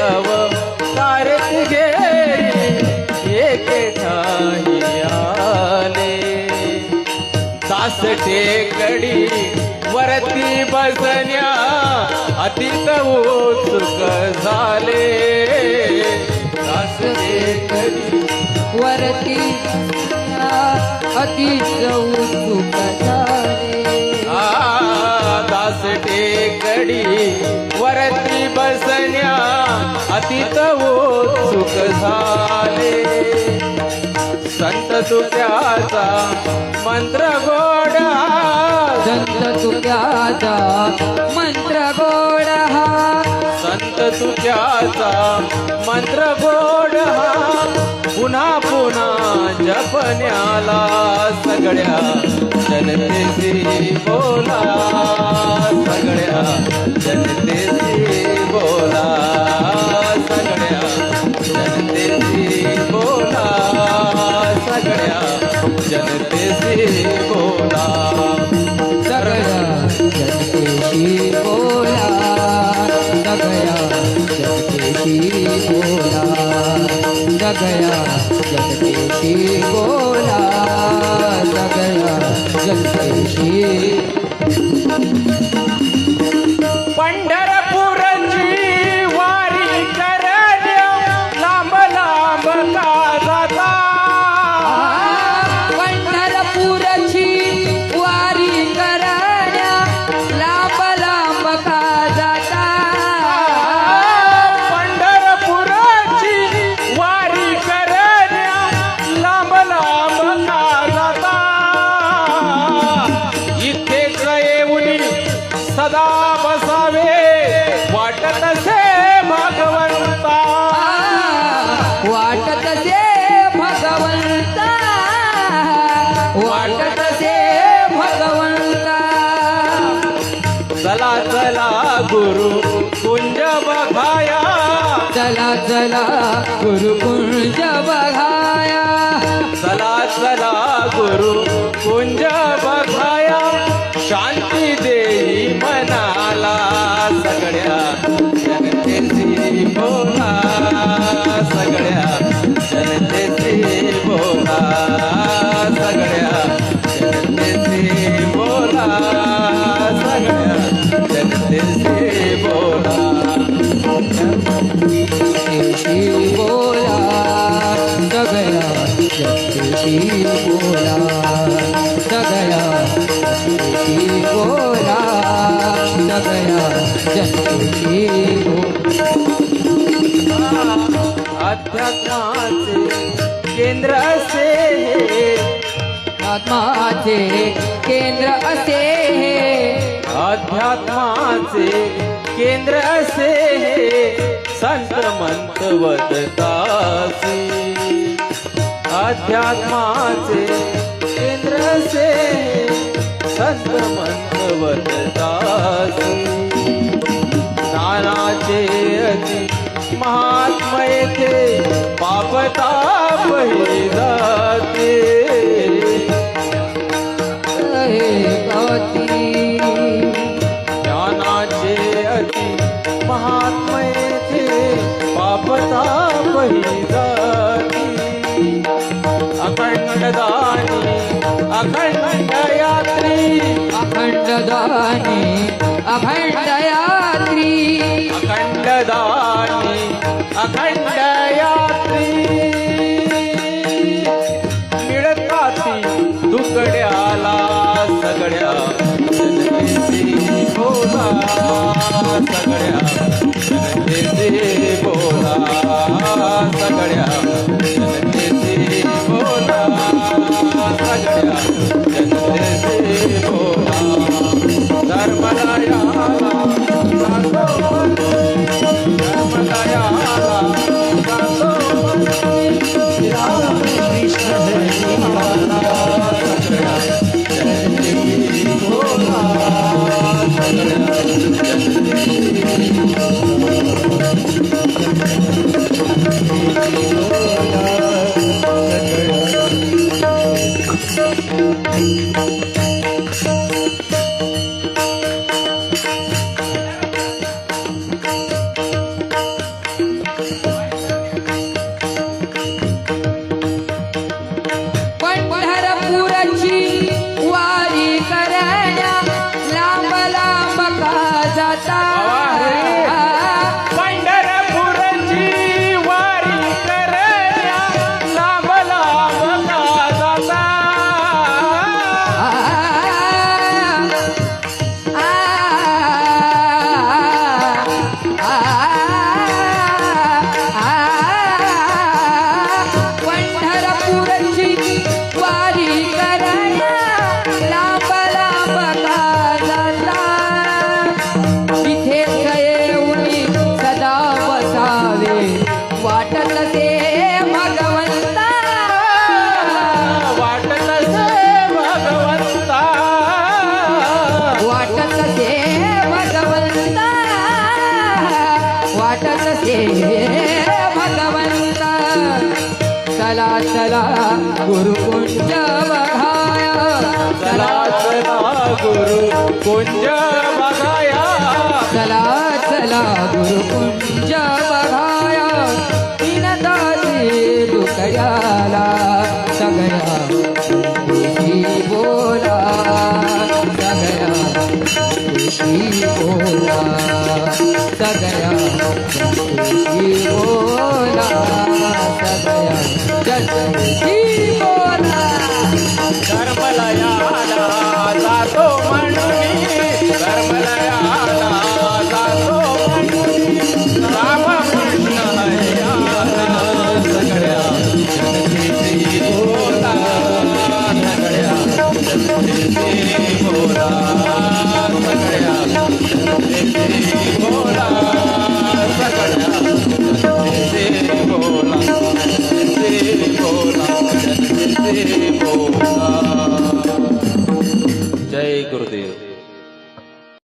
अवतारत घेरी एके ठाई आले दास टेकडी वरती बसण्या अतीत उत्सुक झाले दास टेकडी वरती अतिच उत्सुक झाले दास टेकडी वरती बसण्या अतीत उत्सुक झाले संत तुक्याचा मंत्र गोड संत तुक्याचा मंत्र गोड संत तुक्याचा मंत्र गोड पुन्हा पुन्हा जपण्याला सगळ्या जनतेशी बोला सगळ्या जनतेशी बोला सगळ्या जनतेशी बोला सगळ्या जनतेशी बोला सगळ्या जनतेशी बोला सगळ्या जनतेशी बोला सगळ्या जनतेशी बोला सगळ्या जनतेशी पंढरपूरची वारी करण्या लांब लांब का जाता पंढरपूरची वारी करण्या लांब लांब का जाता पंढरपुराची वारी करण्या लांब लांब का जाता इथेच येऊन सदा बसावे वाटत से भगवंता वाटत से भगवंता वाटत से भगवंता चला चला गुरु कुंज बघाया चला चला गुरुकुंज बघाया चला चला गुरु कुंज बघाया शांती देई मनाला सगळ्या जनतेशी बोला सगळ्या जनतेशी बोला सगळ्या जनतेशी बोला सगळ्या जनतेशी बोला जनतेशी बोला सगळ्या जनतेशी बोला सगळ्या जनतेशी बोला सगळ्या जनतेशी अध्यात्माचे केंद्र असे आत्माचे केंद्र असे अध्यात्माचे केंद्र असे संत मंत वदतासी अध्यात्माचे केंद्र असे संत मंत वदतासी ज्ञानाचे अति महात्मा येथे पापताप ही जाते ज्ञानाचे अति महात्मा येथे पापताप ही जाती अखंड दानी अखंड यात्री अखंड दानी अखंड यात्री अखंड दानी अखंड यात्री मिळताती तुकड्याला सगळ्या जनतेशी बोला सगळ्या जनतेशी बोला सगळ्या जनतेशी बोला सगळ्या जनतेशी बोला धर्मदायाला धर्मदायाला कृष्ण असे भगवंता चला चला गुरुकुंज बघाया चला चला गुरु कुंज बघाया चला चला गुरुकुंज बघाया तीन तासी दुकड्याला सगळ्या गोष्टी बोला सगळ्या गोष्टी बोला सगळ्या गोष्टी बोला सगळ्या गोष्टी बोला धर्मलयाला जातो म्हणून धर्मलयाला जातो म्हणून रामकृष्ण हरिया सगळ्या जगतीची बोला सगळ्या जगतीची बोला सगळ्या जगतीची बोला सगळ्या जगतीची बोला जगतीची बोला जगतीची बोला जय गुरुदेव.